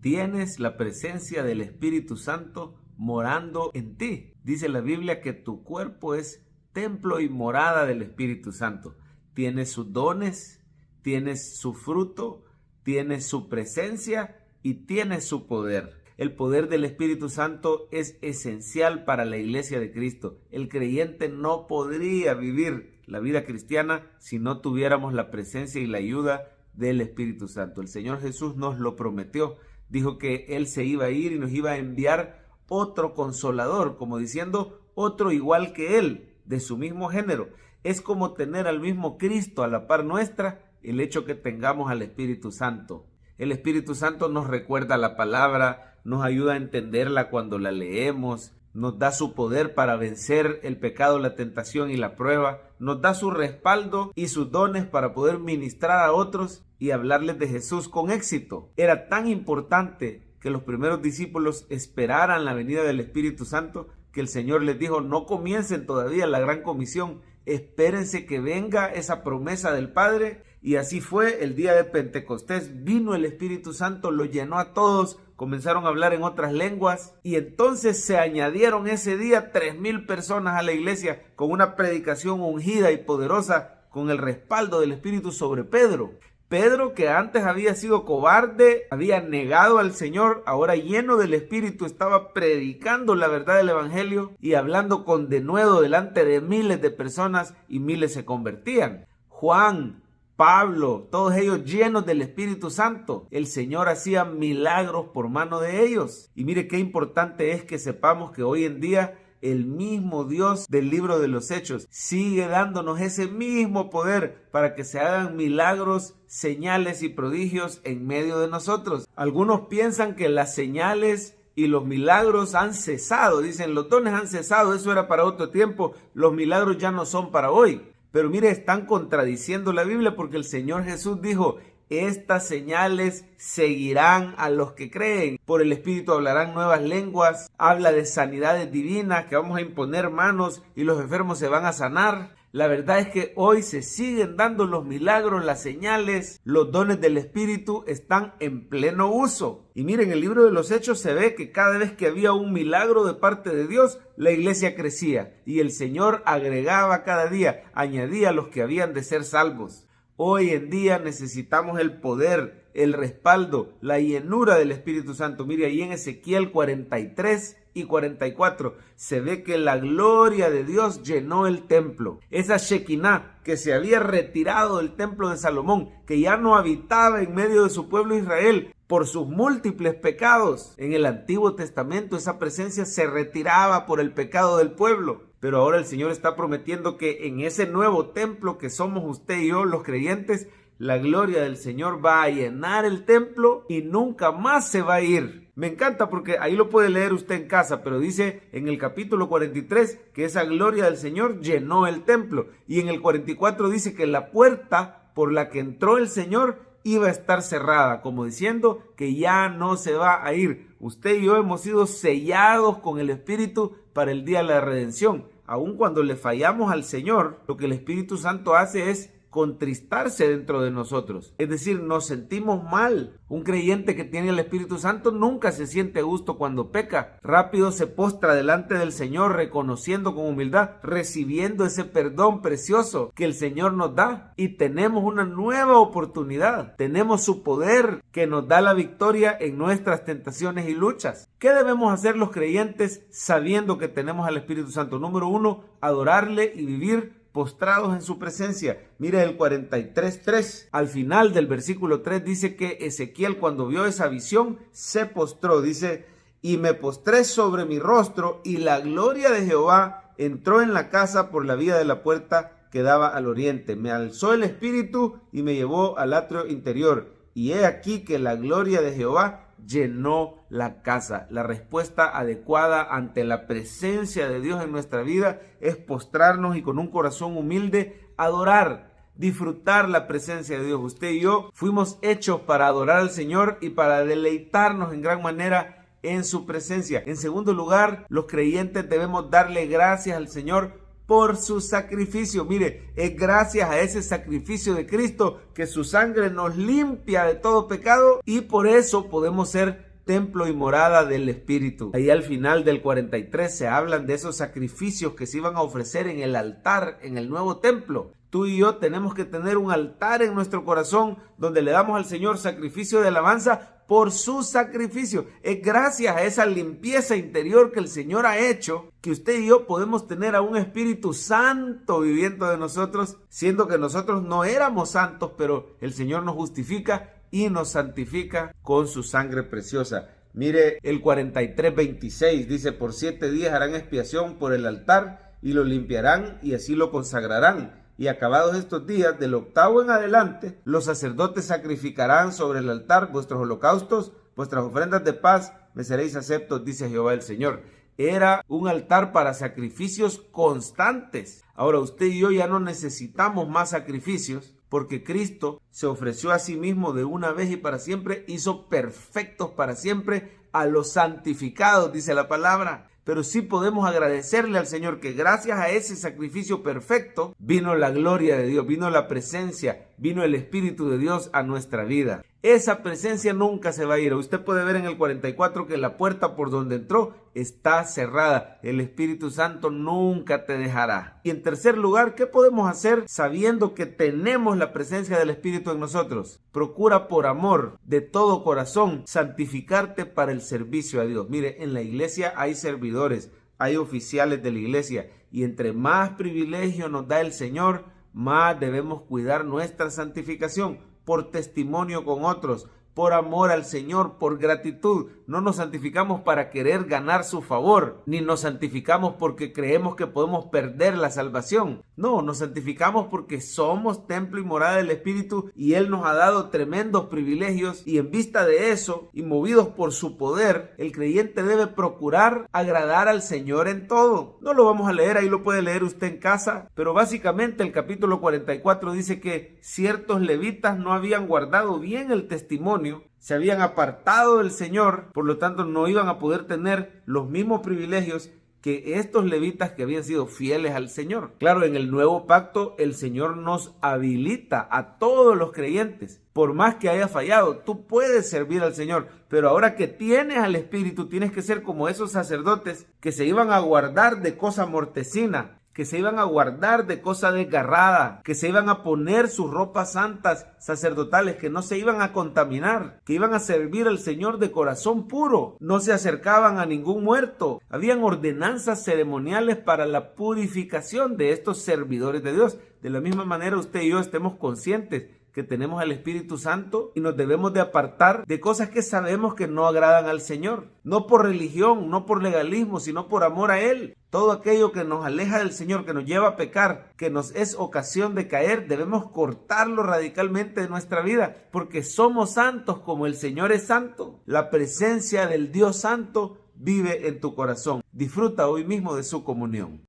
tienes la presencia del Espíritu Santo morando en ti. Dice la Biblia que tu cuerpo es templo y morada del Espíritu Santo. Tienes sus dones, tienes su fruto, tienes su presencia y tienes su poder. El poder del Espíritu Santo es esencial para la iglesia de Cristo. El creyente no podría vivir la vida cristiana si no tuviéramos la presencia y la ayuda del Espíritu Santo. El Señor Jesús nos lo prometió. Dijo que Él se iba a ir y nos iba a enviar otro consolador, como diciendo otro igual que Él, de su mismo género. Es como tener al mismo Cristo a la par nuestra, el hecho que tengamos al Espíritu Santo. El Espíritu Santo nos recuerda la palabra, nos ayuda a entenderla cuando la leemos, nos da su poder para vencer el pecado, la tentación y la prueba, nos da su respaldo y sus dones para poder ministrar a otros y hablarles de Jesús con éxito. Era tan importante que los primeros discípulos esperaran la venida del Espíritu Santo que el Señor les dijo: no comiencen todavía la gran comisión, espérense que venga esa promesa del Padre. Y así fue. El día de Pentecostés vino el Espíritu Santo, lo llenó a todos, comenzaron a hablar en otras lenguas y entonces se añadieron ese día 3,000 personas a la iglesia con una predicación ungida y poderosa con el respaldo del Espíritu sobre Pedro. Pedro, que antes había sido cobarde, había negado al Señor, ahora lleno del Espíritu estaba predicando la verdad del Evangelio y hablando con denuedo delante de miles de personas y miles se convertían. Juan, Pablo, todos ellos llenos del Espíritu Santo. El Señor hacía milagros por mano de ellos. Y mire qué importante es que sepamos que hoy en día el mismo Dios del libro de los Hechos sigue dándonos ese mismo poder para que se hagan milagros, señales y prodigios en medio de nosotros. Algunos piensan que las señales y los milagros han cesado. Dicen, los dones han cesado, eso era para otro tiempo, los milagros ya no son para hoy. Pero mire, están contradiciendo la Biblia porque el Señor Jesús dijo: estas señales seguirán a los que creen. Por el Espíritu hablarán nuevas lenguas. Habla de sanidades divinas, que vamos a imponer manos y los enfermos se van a sanar. La verdad es que hoy se siguen dando los milagros, las señales, los dones del Espíritu están en pleno uso. Y miren, en el libro de los Hechos se ve que cada vez que había un milagro de parte de Dios, la iglesia crecía y el Señor agregaba cada día, añadía a los que habían de ser salvos. Hoy en día necesitamos el poder, el respaldo, la llenura del Espíritu Santo. Mire, ahí en Ezequiel 43 y 44 se ve que la gloria de Dios llenó el templo. Esa Shekinah que se había retirado del templo de Salomón, que ya no habitaba en medio de su pueblo Israel por sus múltiples pecados. En el Antiguo Testamento esa presencia se retiraba por el pecado del pueblo. Pero ahora el Señor está prometiendo que en ese nuevo templo que somos usted y yo, los creyentes, la gloria del Señor va a llenar el templo y nunca más se va a ir. Me encanta porque ahí lo puede leer usted en casa, pero dice en el capítulo 43 que esa gloria del Señor llenó el templo. Y en el 44 dice que la puerta por la que entró el Señor iba a estar cerrada, como diciendo que ya no se va a ir. Usted y yo hemos sido sellados con el Espíritu para el día de la redención. Aun cuando le fallamos al Señor, lo que el Espíritu Santo hace es contristarse dentro de nosotros. Es decir, nos sentimos mal. Un creyente que tiene el Espíritu Santo nunca se siente a gusto cuando peca. Rápido se postra delante del Señor, reconociendo con humildad, recibiendo ese perdón precioso que el Señor nos da. Y tenemos una nueva oportunidad. Tenemos su poder que nos da la victoria en nuestras tentaciones y luchas. ¿Qué debemos hacer los creyentes sabiendo que tenemos al Espíritu Santo? Número 1, adorarle y vivir postrados en su presencia. Mire el 43:3. Al final del versículo 3 dice que Ezequiel, cuando vio esa visión, se postró. Dice: y me postré sobre mi rostro, y la gloria de Jehová entró en la casa por la vía de la puerta que daba al oriente. Me alzó el espíritu y me llevó al atrio interior. Y he aquí que la gloria de Jehová llenó la casa. La respuesta adecuada ante la presencia de Dios en nuestra vida es postrarnos y con un corazón humilde adorar, disfrutar la presencia de Dios. Usted y yo fuimos hechos para adorar al Señor y para deleitarnos en gran manera en su presencia. En segundo lugar, los creyentes debemos darle gracias al Señor por su sacrificio. Mire, es gracias a ese sacrificio de Cristo que su sangre nos limpia de todo pecado y por eso podemos ser templo y morada del Espíritu. Ahí al final del 43 se hablan de esos sacrificios que se iban a ofrecer en el altar, en el nuevo templo. Tú y yo tenemos que tener un altar en nuestro corazón donde le damos al Señor sacrificio de alabanza por su sacrificio. Es gracias a esa limpieza interior que el Señor ha hecho que usted y yo podemos tener a un Espíritu Santo viviendo de nosotros, siendo que nosotros no éramos santos, pero el Señor nos justifica y nos santifica con su sangre preciosa. Mire el 43:26, dice: por 7 días harán expiación por el altar y lo limpiarán y así lo consagrarán. Y acabados estos días, del 8º en adelante, los sacerdotes sacrificarán sobre el altar vuestros holocaustos, vuestras ofrendas de paz, me seréis aceptos, dice Jehová el Señor. Era un altar para sacrificios constantes. Ahora usted y yo ya no necesitamos más sacrificios, porque Cristo se ofreció a sí mismo de una vez y para siempre, hizo perfectos para siempre a los santificados, dice la palabra. Pero sí podemos agradecerle al Señor que gracias a ese sacrificio perfecto vino la gloria de Dios, vino la presencia, vino el Espíritu de Dios a nuestra vida. Esa presencia nunca se va a ir. Usted puede ver en el 44 que la puerta por donde entró está cerrada. El Espíritu Santo nunca te dejará. Y en tercer lugar, ¿qué podemos hacer sabiendo que tenemos la presencia del Espíritu en nosotros? Procura por amor de todo corazón santificarte para el servicio a Dios. Mire, en la iglesia hay servidores, hay oficiales de la iglesia, y entre más privilegio nos da el Señor, más debemos cuidar nuestra santificación por testimonio con otros, por amor al Señor, por gratitud. No nos santificamos para querer ganar su favor, ni nos santificamos porque creemos que podemos perder la salvación. No, nos santificamos porque somos templo y morada del Espíritu y Él nos ha dado tremendos privilegios, y en vista de eso y movidos por su poder, el creyente debe procurar agradar al Señor en todo. No lo vamos a leer, ahí lo puede leer usted en casa, pero básicamente el capítulo 44 dice que ciertos levitas no habían guardado bien el testimonio, se habían apartado del Señor, por lo tanto no iban a poder tener los mismos privilegios que estos levitas que habían sido fieles al Señor. Claro, en el nuevo pacto el Señor nos habilita a todos los creyentes. Por más que haya fallado, tú puedes servir al Señor, pero ahora que tienes al Espíritu, tienes que ser como esos sacerdotes que se iban a guardar de cosa mortecina, que se iban a guardar de cosa desgarrada, que se iban a poner sus ropas santas sacerdotales, que no se iban a contaminar, que iban a servir al Señor de corazón puro, no se acercaban a ningún muerto. Habían ordenanzas ceremoniales para la purificación de estos servidores de Dios. De la misma manera usted y yo estemos conscientes que tenemos al Espíritu Santo y nos debemos de apartar de cosas que sabemos que no agradan al Señor, no por religión, no por legalismo, sino por amor a Él. Todo aquello que nos aleja del Señor, que nos lleva a pecar, que nos es ocasión de caer, debemos cortarlo radicalmente de nuestra vida, porque somos santos como el Señor es santo. La presencia del Dios Santo vive en tu corazón. Disfruta hoy mismo de su comunión.